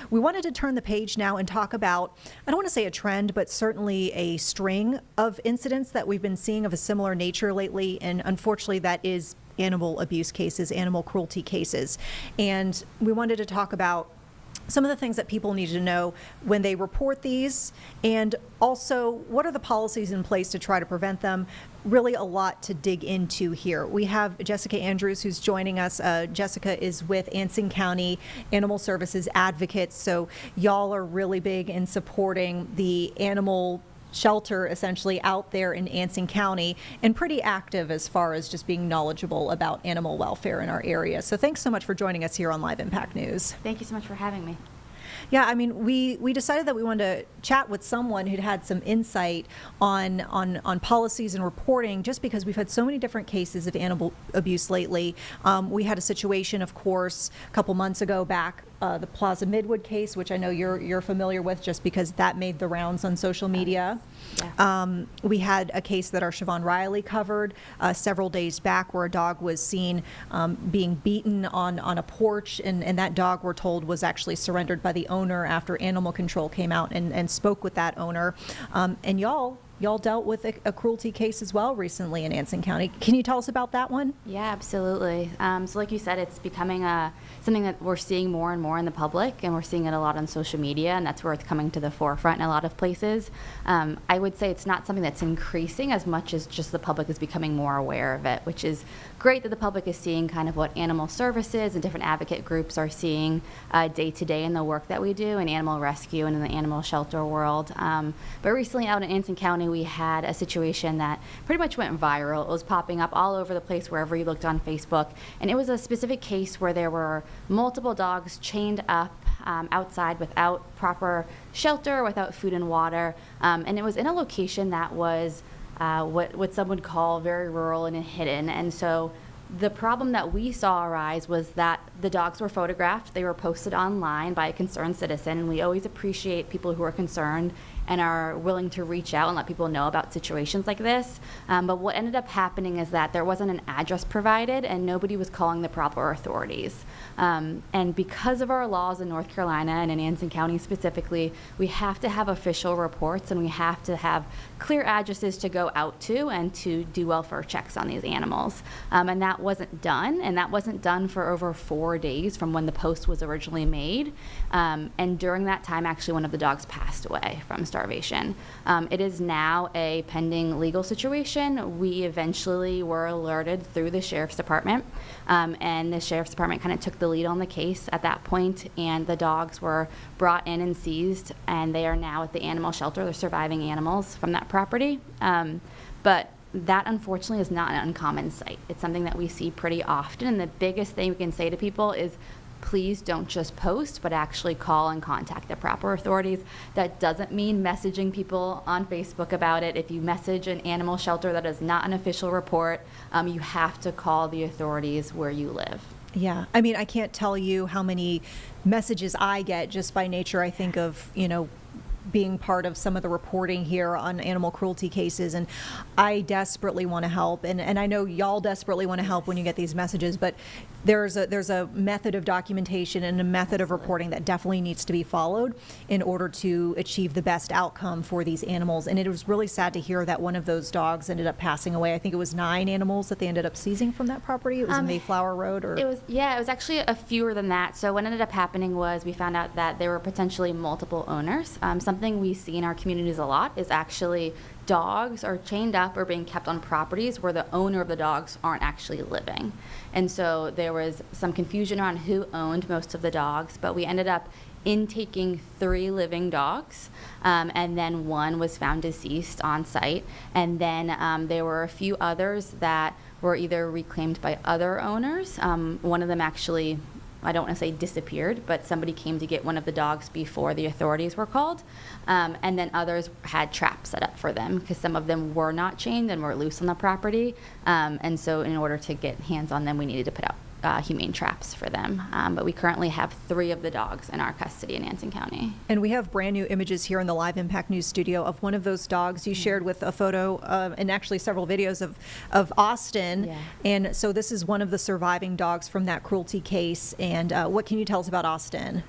we wanted to turn the page now and talk about, I don't want to say a trend, but certainly a string of incidents that we've been seeing of a similar nature lately. And unfortunately, that is animal abuse cases, animal cruelty cases. And we wanted to talk about some of the things that people need to know when they report these, and also what are the policies in place to try to prevent them. Really a lot to dig into here. We have Jessica Andrews who's joining us. Jessica is with Anson County Animal Services Advocates, so y'all are really big in supporting the animal shelter essentially out there in Anson County, and pretty active as far as just being knowledgeable about animal welfare in our area. So thanks so much for joining us here on Live Impact News. Thank you so much for having me. Yeah, I mean, we decided that we wanted to chat with someone who'd had some insight on policies and reporting, just because we've had so many different cases of animal abuse lately. We had a situation, of course, a couple months ago back, the Plaza Midwood case, which I know you're familiar with, just because that made the rounds on social media. Yeah. We had a case that our Siobhan Riley covered several days back, where a dog was seen being beaten on a porch, and that dog, we're told, was actually surrendered by the owner after animal control came out and spoke with that owner. And y'all dealt with a cruelty case as well recently in Anson County. Can you tell us about that one? Yeah, absolutely. So like you said, it's becoming something that we're seeing more and more in the public, and we're seeing it a lot on social media, and that's where it's coming to the forefront in a lot of places. I would say it's not something that's increasing as much as just the public is becoming more aware of it, which is great that the public is seeing kind of what animal services and different advocate groups are seeing day to day in the work that we do in animal rescue and in the animal shelter world. But recently out in Anson County, we had a situation that pretty much went viral. It was popping up all over the place wherever you looked on Facebook, and it was a specific case where there were multiple dogs chained up outside without proper shelter, without food and water, and it was in a location that was what some would call very rural and hidden. And so the problem that we saw arise was that the dogs were photographed, they were posted online by a concerned citizen, and we always appreciate people who are concerned and are willing to reach out and let people know about situations like this. But what ended up happening is that there wasn't an address provided, and nobody was calling the proper authorities. And because of our laws in North Carolina and in Anson County specifically, we have to have official reports, and we have to have clear addresses to go out to and to do welfare checks on these animals. And that wasn't done, and that wasn't done for over 4 days from when the post was originally made. And during that time, actually, one of the dogs passed away from starvation. It is now a pending legal situation. We eventually were alerted through the Sheriff's Department, and the Sheriff's Department kind of took the lead on the case at that point, and the dogs were brought in and seized, and they are now at the animal shelter. They're surviving animals from that property. But that, unfortunately, is not an uncommon sight. It's something that we see pretty often, and the biggest thing we can say to people is, please don't just post, but actually call and contact the proper authorities. That doesn't mean messaging people on Facebook about it. If you message an animal shelter that is not an official report, you have to call the authorities where you live. Yeah, I mean, I can't tell you how many messages I get just by nature, I think, of, being part of some of the reporting here on animal cruelty cases, and I desperately want to help, and I know y'all desperately want to help when you get these messages, but there's a method of documentation and a method of reporting that definitely needs to be followed in order to achieve the best outcome for these animals. And it was really sad to hear that one of those dogs ended up passing away. I think it was 9 animals that they ended up seizing from that property. It was in Mayflower Road, or? It was actually a fewer than that. So what ended up happening was we found out that there were potentially multiple owners. Something we see in our communities a lot is actually dogs are chained up or being kept on properties where the owner of the dogs aren't actually living. And so there was some confusion around who owned most of the dogs, but we ended up intaking 3 living dogs, and then 1 was found deceased on site. And then there were a few others that were either reclaimed by other owners. One of them actually, I don't want to say disappeared, but somebody came to get one of the dogs before the authorities were called. And then others had traps set up for them because some of them were not chained and were loose on the property. And so in order to get hands on them, we needed to put out humane traps for them. But we currently have 3 of the dogs in our custody in Anson County. And we have brand new images here in the Live Impact News studio of one of those dogs. You shared with a photo and actually several videos of Austin. Yeah. And so this is one of the surviving dogs from that cruelty case. And what can you tell us about Austin?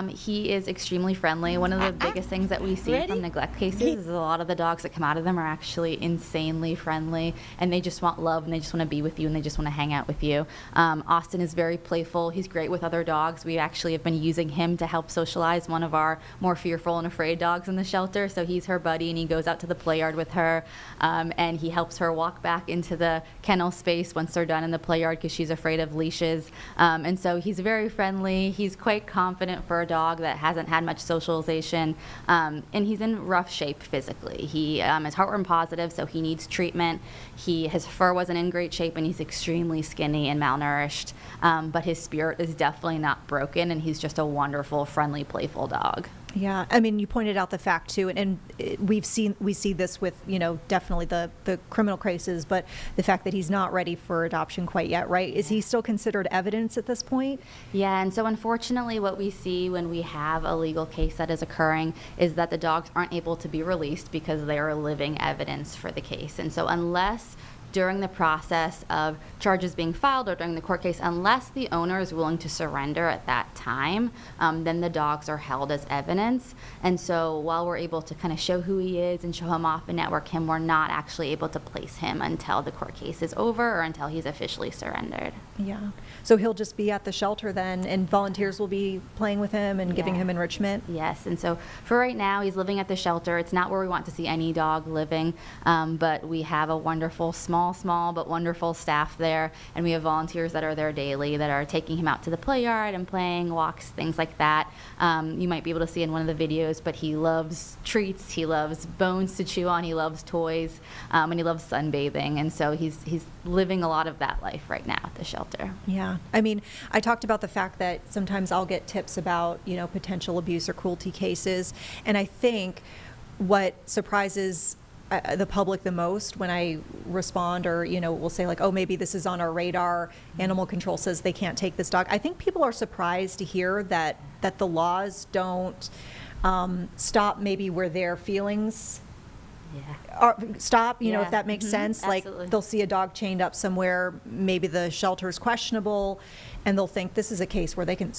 He is extremely friendly. One of the biggest things that we see from neglect cases is a lot of the dogs that come out of them are actually insanely friendly, and they just want love, and they just want to be with you, and they just want to hang out with you. Austin is very playful. He's great with other dogs. We actually have been using him to help socialize one of our more fearful and afraid dogs in the shelter. So he's her buddy, and he goes out to the play yard with her, and he helps her walk back into the kennel space once they're done in the play yard because she's afraid of leashes. And so he's very friendly. He's quite confident for a dog that hasn't had much socialization, and he's in rough shape physically. He is heartworm positive, so he needs treatment. His fur wasn't in great shape, and he's extremely skinny and malnourished, but his spirit is definitely not broken, and he's just a wonderful, friendly, playful dog. Yeah, I mean, you pointed out the fact too, and we see this with, definitely the criminal cases, but the fact that he's not ready for adoption quite yet, right? Is he still considered evidence at this point? Yeah, and so unfortunately what we see when we have a legal case that is occurring is that the dogs aren't able to be released because they are living evidence for the case. And so unless during the process of charges being filed or during the court case, unless the owner is willing to surrender at that time, then the dogs are held as evidence. And so while we're able to kind of show who he is and show him off and network him, we're not actually able to place him until the court case is over or until he's officially surrendered. Yeah. So he'll just be at the shelter then, and volunteers will be playing with him and giving him enrichment? Yes, and so for right now, he's living at the shelter. It's not where we want to see any dog living, but we have a wonderful, small but wonderful staff there, and we have volunteers that are there daily that are taking him out to the play yard and playing, walks, things like that. You might be able to see in one of the videos, but he loves treats, he loves bones to chew on, he loves toys, and he loves sunbathing, and so he's living a lot of that life right now at the shelter. Yeah. I mean, I talked about the fact that sometimes I'll get tips about, potential abuse or cruelty cases, and I think what surprises the public the most when I respond or, we'll say like, oh, maybe this is on our radar, animal control says they can't take this dog. I think people are surprised to hear that the laws don't stop maybe where their feelings stop, if that makes sense. Absolutely. Like they'll see a dog chained up somewhere, maybe the shelter is questionable, and they'll think this is a case where they can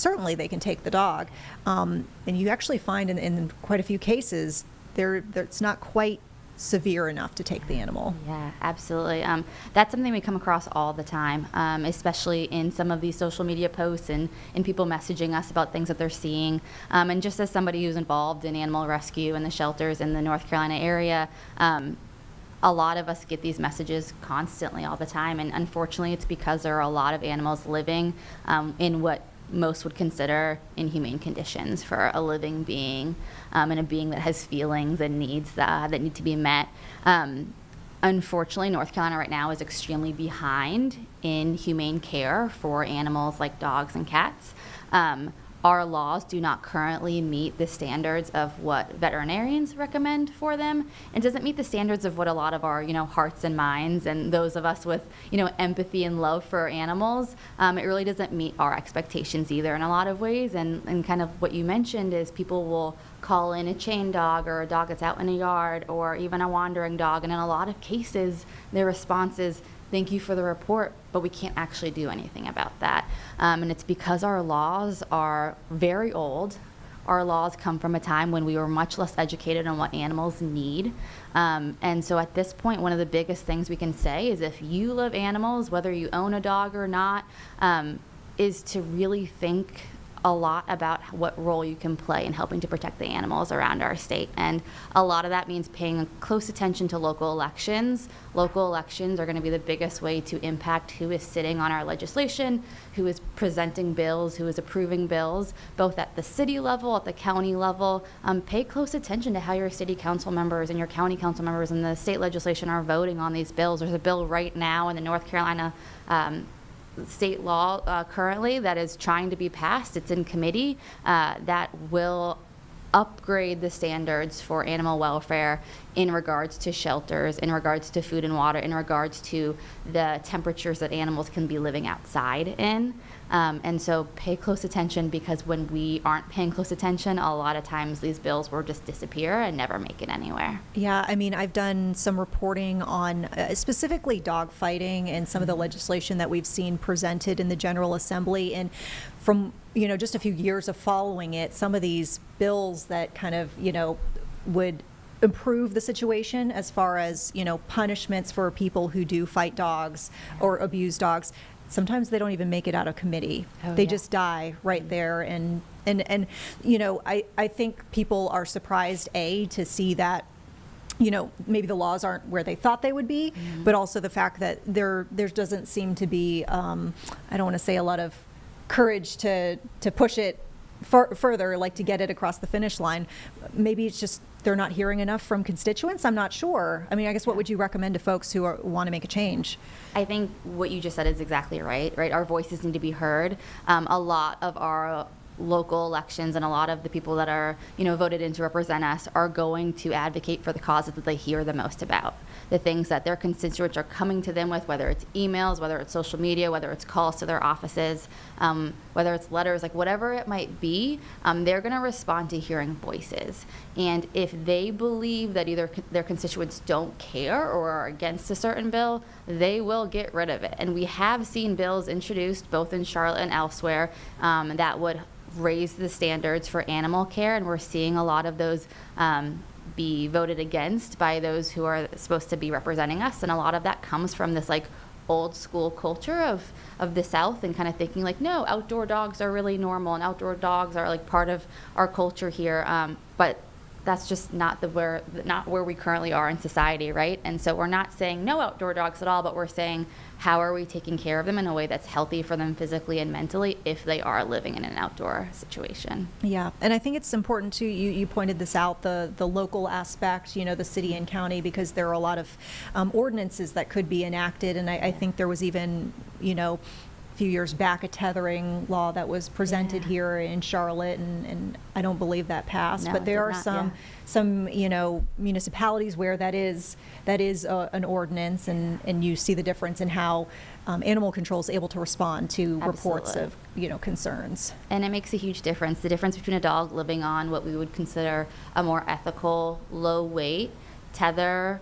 take the dog. And you actually find in quite a few cases, it's not quite severe enough to take the animal. Yeah, absolutely. That's something we come across all the time, especially in some of these social media posts and people messaging us about things that they're seeing. And just as somebody who's involved in animal rescue and the shelters in the North Carolina area, a lot of us get these messages constantly all the time. And unfortunately, it's because there are a lot of animals living in what most would consider inhumane conditions for a living being, and a being that has feelings and needs that need to be met. Unfortunately, North Carolina right now is extremely behind in humane care for animals like dogs and cats. Our laws do not currently meet the standards of what veterinarians recommend for them. It doesn't meet the standards of what a lot of our, hearts and minds and those of us with, empathy and love for animals. It really doesn't meet our expectations either in a lot of ways. And kind of what you mentioned is people will call in a chained dog or a dog that's out in a yard or even a wandering dog. And in a lot of cases, their response is, thank you for the report, but we can't actually do anything about that. And it's because our laws are very old. Our laws come from a time when we were much less educated on what animals need. And so at this point, one of the biggest things we can say is if you love animals, whether you own a dog or not, is to really think a lot about what role you can play in helping to protect the animals around our state. And a lot of that means paying close attention to local elections. Local elections are going to be the biggest way to impact who is sitting on our legislation, who is presenting bills, who is approving bills, both at the city level, at the county level. Pay close attention to how your city council members and your county council members and the state legislation are voting on these bills. There's a bill right now in the North Carolina state law currently that is trying to be passed. It's in committee that will upgrade the standards for animal welfare in regards to shelters, in regards to food and water, in regards to the temperatures that animals can be living outside in. And so pay close attention, because when we aren't paying close attention, a lot of times these bills will just disappear and never make it anywhere. Yeah, I mean, I've done some reporting on specifically dog fighting and some of the legislation that we've seen presented in the General Assembly. And from, just a few years of following it, some of these bills that kind of, would improve the situation as far as, punishments for people who do fight dogs or abuse dogs, sometimes they don't even make it out of committee. Oh, They yeah. just die right there. And I think people are surprised, to see that, maybe the laws aren't where they thought they would be, but also the fact that there doesn't seem to be, I don't want to say a lot of courage to push it further, like to get it across the finish line. Maybe it's just they're not hearing enough from constituents. I'm not sure. I mean, I guess what would you recommend to folks who want to make a change? I think what you just said is exactly right? Our voices need to be heard. A lot of our local elections and a lot of the people that are, voted in to represent us are going to advocate for the causes that they hear the most about. The things that their constituents are coming to them with, whether it's emails, whether it's social media, whether it's calls to their offices, whether it's letters, like whatever it might be, they're going to respond to hearing voices. And if they believe that either their constituents don't care or are against a certain bill, they will get rid of it. And we have seen bills introduced both in Charlotte and elsewhere that would raise the standards for animal care, and we're seeing a lot of those be voted against by those who are supposed to be representing us, and a lot of that comes from this like old school culture of the South and kind of thinking like, no, outdoor dogs are really normal and outdoor dogs are like part of our culture here, but that's just not where we currently are in society, right? And so we're not saying no outdoor dogs at all, but we're saying how are we taking care of them in a way that's healthy for them physically and mentally if they are living in an outdoor situation. Yeah, and I think it's important too, you pointed this out, the local aspect, the city and county, because there are a lot of ordinances that could be enacted, and I think there was even, a few years back, a tethering law that was presented here in Charlotte, and I don't believe that passed. No, but there it are did not, some municipalities where that is an ordinance, and you see the difference in how animal control is able to respond to reports of concerns. And it makes a huge difference. The difference between a dog living on what we would consider a more ethical, low weight tether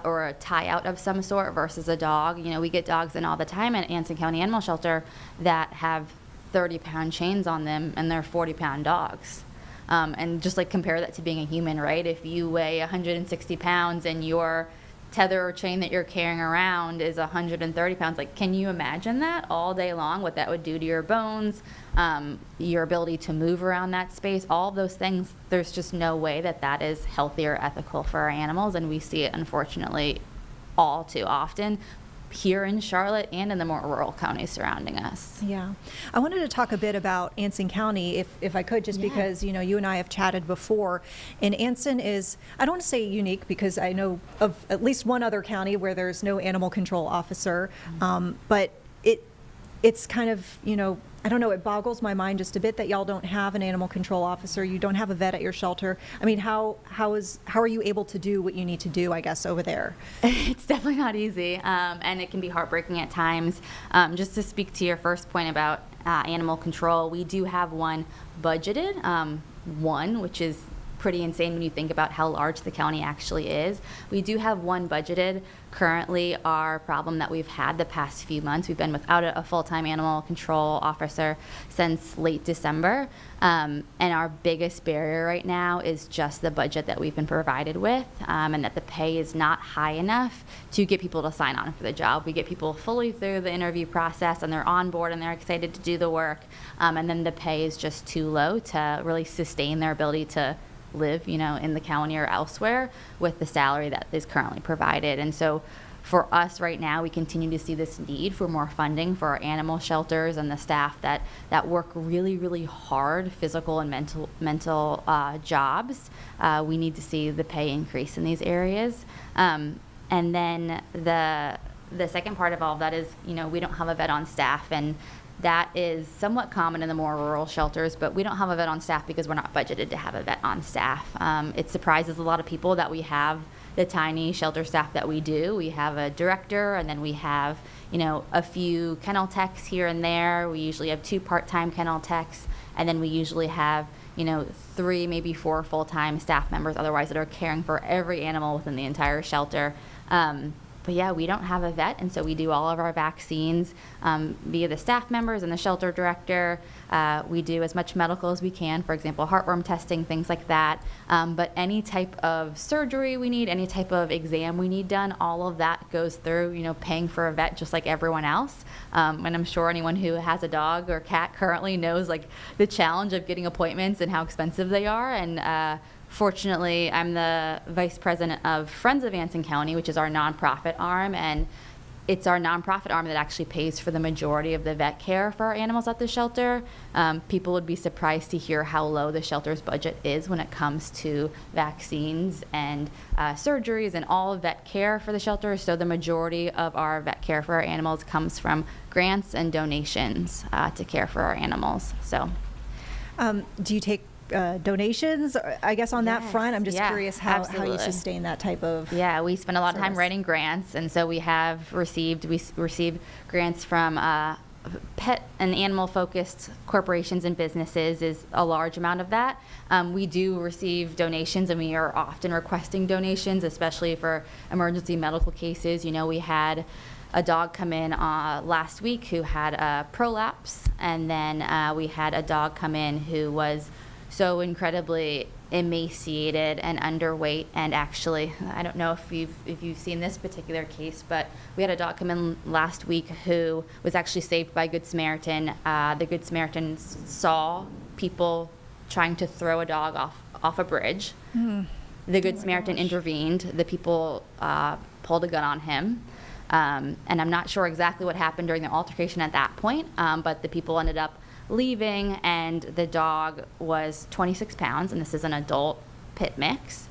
or a tie out of some sort versus a dog. We get dogs in all the time at Anson County Animal Shelter that have 30-pound chains on them, and they're 40-pound dogs. And just like compare that to being a human, right? If you weigh 160 pounds and your tether or chain that you're carrying around is 130 pounds, like, can you imagine that all day long, what that would do to your bones, your ability to move around that space, all of those things? There's just no way that is healthy or ethical for our animals, and we see it, unfortunately, all too often here in Charlotte and in the more rural counties surrounding us. Yeah. I wanted to talk a bit about Anson County, if I could, just because, you and I have chatted before. And Anson is, I don't want to say unique, because I know of at least one other county where there's no animal control officer. But it's kind of, I don't know, it boggles my mind just a bit that y'all don't have an animal control officer. You don't have a vet at your shelter. I mean, how are you able to do what you need to do, I guess, over there? It's definitely not easy, and it can be heartbreaking at times. Just to speak to your first point about animal control, we do have one budgeted, which is pretty insane when you think about how large the county actually is. We do have one budgeted. Currently, our problem that we've had the past few months, we've been without a full-time animal control officer since late December, and our biggest barrier right now is just the budget that we've been provided with, and that the pay is not high enough to get people to sign on for the job. We get people fully through the interview process, and they're on board and they're excited to do the work, and then the pay is just too low to really sustain their ability to live, in the county or elsewhere with the salary that is currently provided. And so for us right now, we continue to see this need for more funding for our animal shelters and the staff that work really, really hard physical and mental jobs. We need to see the pay increase in these areas. And then the second part of all of that is, we don't have a vet on staff, and that is somewhat common in the more rural shelters, but we don't have a vet on staff because we're not budgeted to have a vet on staff. It surprises a lot of people that we have the tiny shelter staff that we do. We have a director, and then we have, a few kennel techs here and there. We usually have 2 part-time kennel techs, and then we usually have, 3, maybe 4 full-time staff members otherwise that are caring for every animal within the entire shelter. But yeah, we don't have a vet, and so we do all of our vaccines via the staff members and the shelter director. We do as much medical as we can, for example, heartworm testing, things like that. But any type of surgery we need, any type of exam we need done, all of that goes through, paying for a vet just like everyone else. And I'm sure anyone who has a dog or cat currently knows like the challenge of getting appointments and how expensive they are. And fortunately, I'm the vice president of Friends of Anson County, which is our nonprofit arm, and it's our nonprofit arm that actually pays for the majority of the vet care for our animals at the shelter. People would be surprised to hear how low the shelter's budget is when it comes to vaccines and surgeries and all of vet care for the shelter. So the majority of our vet care for our animals comes from grants and donations to care for our animals. So, do you take donations, I guess, on that Yes. front? I'm just Yeah, curious how you absolutely. sustain that type of yeah, we spend a lot of time service. writing grants, and so we received grants from pet and animal focused corporations and businesses is a large amount of that. We do receive donations, and we are often requesting donations, especially for emergency medical cases. We had a dog come in last week who had a prolapse, and then we had a dog come in who was so incredibly emaciated and underweight. And actually, I don't know if you've seen this particular case, but we had a dog come in last week who was actually saved by Good Samaritan. The Good Samaritan saw people trying to throw a dog off a bridge. The Good Samaritan intervened. The people pulled a gun on him. And I'm not sure exactly what happened during the altercation at that point, but the people ended up leaving, and the dog was 26 pounds, and this is an adult pit mix,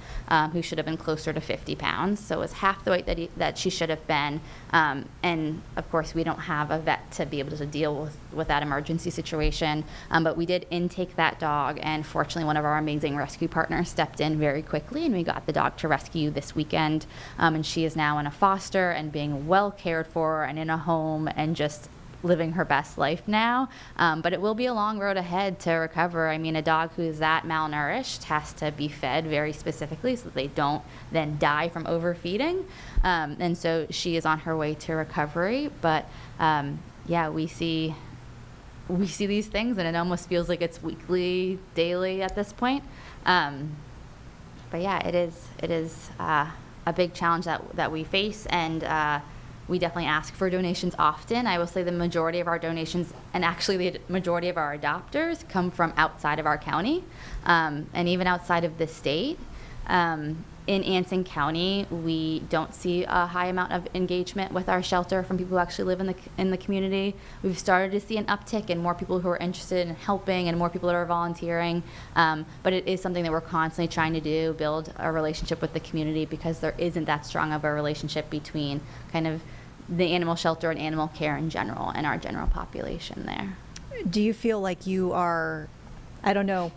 who should have been closer to 50 pounds, so it was half the weight that she should have been. And of course, we don't have a vet to be able to deal with that emergency situation, but we did intake that dog, and fortunately, one of our amazing rescue partners stepped in very quickly, and we got the dog to rescue this weekend. And she is now in a foster and being well cared for and in a home and just living her best life now. But it will be a long road ahead to recover. I mean, a dog who is that malnourished has to be fed very specifically so that they don't then die from overfeeding. And so she is on her way to recovery. But yeah, we see these things, and it almost feels like it's weekly, daily at this point. But yeah, it is a big challenge that we face, and we definitely ask for donations often. I will say the majority of our donations, and actually the majority of our adopters, come from outside of our county, and even outside of the state. In Anson County, we don't see a high amount of engagement with our shelter from people who actually live in the community. We've started to see an uptick in more people who are interested in helping and more people that are volunteering. But it is something that we're constantly trying to do, build a relationship with the community, because there isn't that strong of a relationship between kind of the animal shelter and animal care in general and our general population there. Do you feel like you are, I don't know,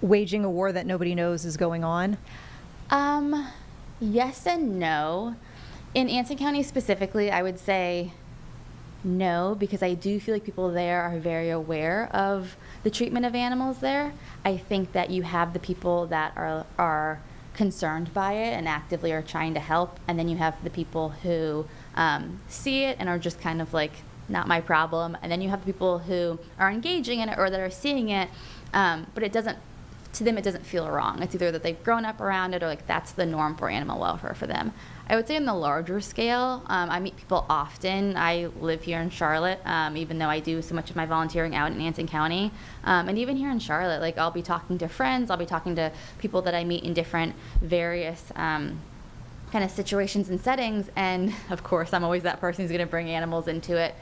waging a war that nobody knows is going on? Yes and no. In Anson County specifically, I would say no, because I do feel like people there are very aware of the treatment of animals there. I think that you have the people that are concerned by it and actively are trying to help, and then you have the people who see it and are just kind of like, not my problem, and then you have the people who are engaging in it or that are seeing it, but it doesn't feel wrong. It's either that they've grown up around it or like that's the norm for animal welfare for them. I would say on the larger scale, I meet people often. I live here in Charlotte, even though I do so much of my volunteering out in Anson County. And even here in Charlotte, like I'll be talking to friends, I'll be talking to people that I meet in different various kind of situations and settings. And of course, I'm always that person who's going to bring animals into it.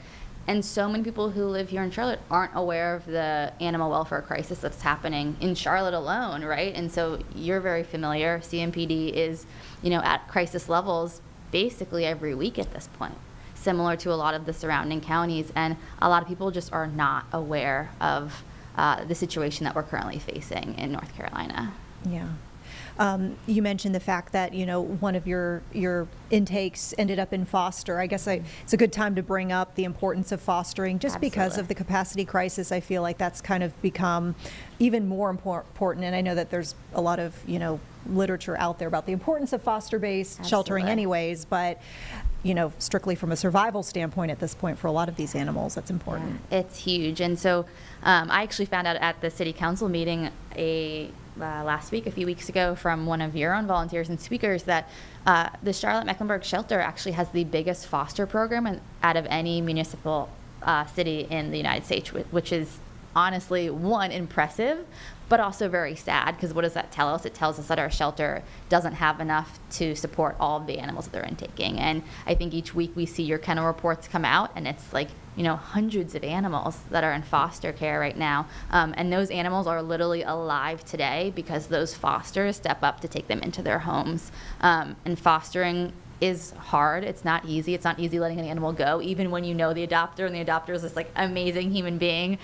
And so many people who live here in Charlotte aren't aware of the animal welfare crisis that's happening in Charlotte alone, right? And so you're very familiar. CMPD is, at crisis levels basically every week at this point, similar to a lot of the surrounding counties. And a lot of people just are not aware of the situation that we're currently facing in North Carolina. Yeah. You mentioned the fact that, one of your intakes ended up in foster. I guess it's a good time to bring up the importance of fostering just because of the capacity crisis. I feel like that's kind of become even more important. And I know that there's a lot of, literature out there about the importance of foster-based sheltering anyways, but strictly from a survival standpoint at this point for a lot of these animals, that's important. Yeah, it's huge. And so I actually found out at the city council meeting last week, a few weeks ago, from one of your own volunteers and speakers that the Charlotte-Mecklenburg shelter actually has the biggest foster program out of any municipal city in the United States, which is honestly, one, impressive, but also very sad, because what does that tell us? It tells us that our shelter doesn't have enough to support all of the animals that they're intaking. And I think each week we see your kennel reports come out, and it's like, hundreds of animals that are in foster care right now. And those animals are literally alive today because those fosters step up to take them into their homes. And fostering is hard. It's not easy. It's not easy letting an animal go, even when you know the adopter, and the adopter is this like amazing human being.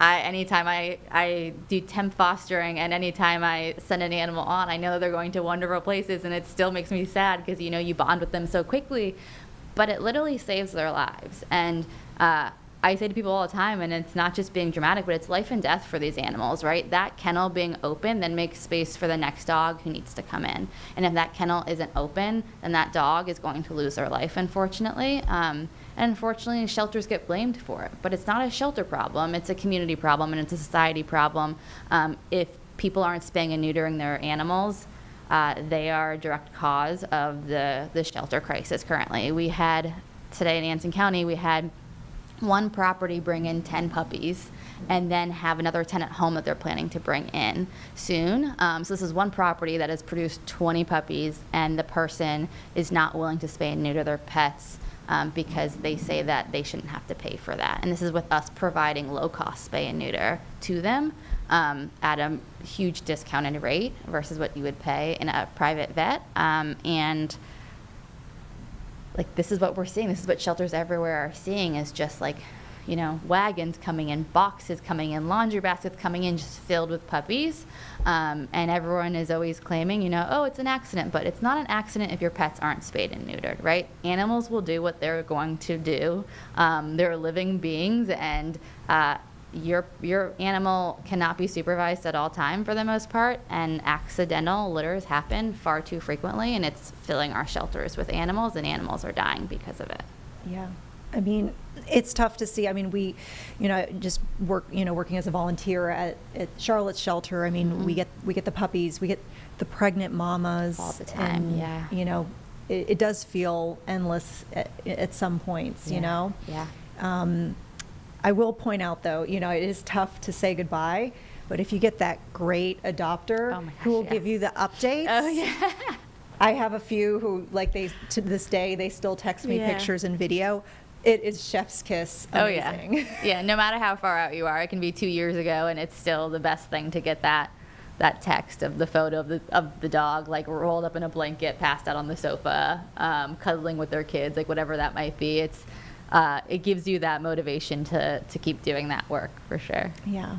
Anytime I do temp fostering, and anytime I send an animal on, I know that they're going to wonderful places, and it still makes me sad because you bond with them so quickly, but it literally saves their lives. And I say to people all the time, and it's not just being dramatic, but it's life and death for these animals, right? That kennel being open then makes space for the next dog who needs to come in. And if that kennel isn't open, then that dog is going to lose their life, unfortunately. And unfortunately, shelters get blamed for it. But it's not a shelter problem. It's a community problem, and it's a society problem. If people aren't spaying and neutering their animals, they are a direct cause of the shelter crisis currently. We had, today in Anson County, we had one property bring in 10 puppies and then have another tenant home that they're planning to bring in soon. So this is one property that has produced 20 puppies, and the person is not willing to spay and neuter their pets because they say that they shouldn't have to pay for that. And this is with us providing low-cost spay and neuter to them at a huge discounted rate versus what you would pay in a private vet. And like, this is what we're seeing. This is what shelters everywhere are seeing, is just like, wagons coming in, boxes coming in, laundry baskets coming in, just filled with puppies. And everyone is always claiming, oh, it's an accident, but it's not an accident if your pets aren't spayed and neutered, right? Animals will do what they're going to do. They're living beings, and your animal cannot be supervised at all time for the most part, and accidental litters happen far too frequently, and it's filling our shelters with animals, and animals are dying because of it. Yeah. I mean, it's tough to see. I mean, we, just working as a volunteer at Charlotte's shelter. I mean, we get the puppies, we get the pregnant mamas all the time. And, yeah. It does feel endless at some points. Yeah. I will point out, though, it is tough to say goodbye, but if you get that great adopter who will give you the updates. Oh, yeah. I have a few who, to this day, they still text me pictures and video. It is chef's kiss. Amazing. Oh, yeah. Yeah, no matter how far out you are, it can be 2 years ago, and it's still the best thing to get that text of the photo of the dog, like, rolled up in a blanket, passed out on the sofa, cuddling with their kids, like, whatever that might be. It gives you that motivation to keep doing that work, for sure. Yeah.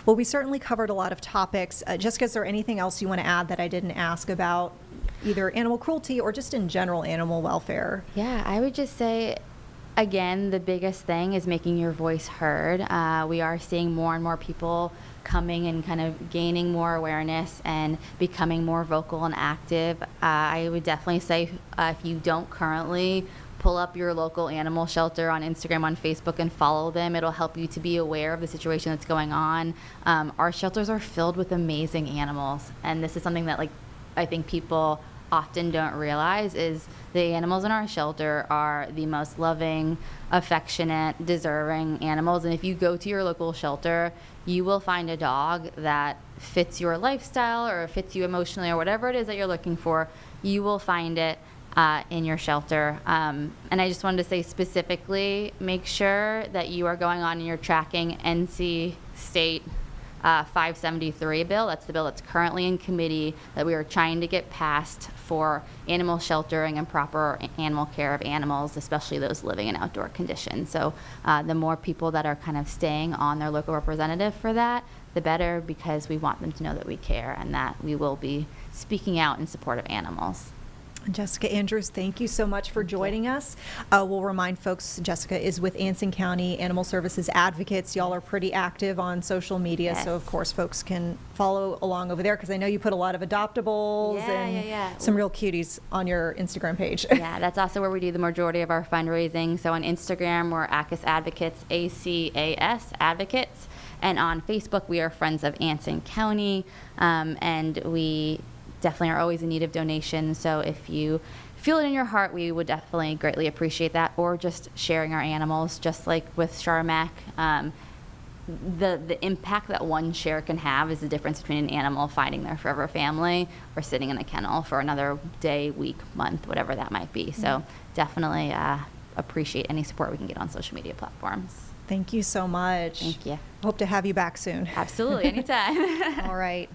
Well, we certainly covered a lot of topics. Jessica, is there anything else you want to add that I didn't ask about either animal cruelty or just in general animal welfare? Yeah, I would just say, again, the biggest thing is making your voice heard. We are seeing more and more people coming and kind of gaining more awareness and becoming more vocal and active. I would definitely say if you don't currently pull up your local animal shelter on Instagram, on Facebook, and follow them. It'll help you to be aware of the situation that's going on. Our shelters are filled with amazing animals, and this is something that I think people often don't realize is the animals in our shelter are the most loving, affectionate, deserving animals. And if you go to your local shelter, you will find a dog that fits your lifestyle or fits you emotionally or whatever it is that you're looking for. You will find it in your shelter. And I just wanted to say specifically, make sure that you are going on and you're tracking NC State 573 bill. That's the bill that's currently in committee that we are trying to get passed for animal sheltering and proper animal care of animals, especially those living in outdoor conditions. So the more people that are kind of staying on their local representative for that, the better, because we want them to know that we care and that we will be speaking out in support of animals. Jessica Andrews, thank you so much for joining us. We'll remind folks, Jessica is with Anson County Animal Services Advocates. Y'all are pretty active on social media, so of course folks can follow along over there, because I know you put a lot of adoptables and some real cuties on your Instagram page. Yeah, that's also where we do the majority of our fundraising. So on Instagram, we're ACAS Advocates, ACAS Advocates. And on Facebook, we are Friends of Anson County, and we definitely are always in need of donations. So if you feel it in your heart, we would definitely greatly appreciate that, or just sharing our animals, just like with Charmac. The impact that one share can have is the difference between an animal finding their forever family or sitting in a kennel for another day, week, month, whatever that might be. So definitely appreciate any support we can get on social media platforms. Thank you so much. Thank you. Hope to have you back soon. Absolutely, anytime. All right.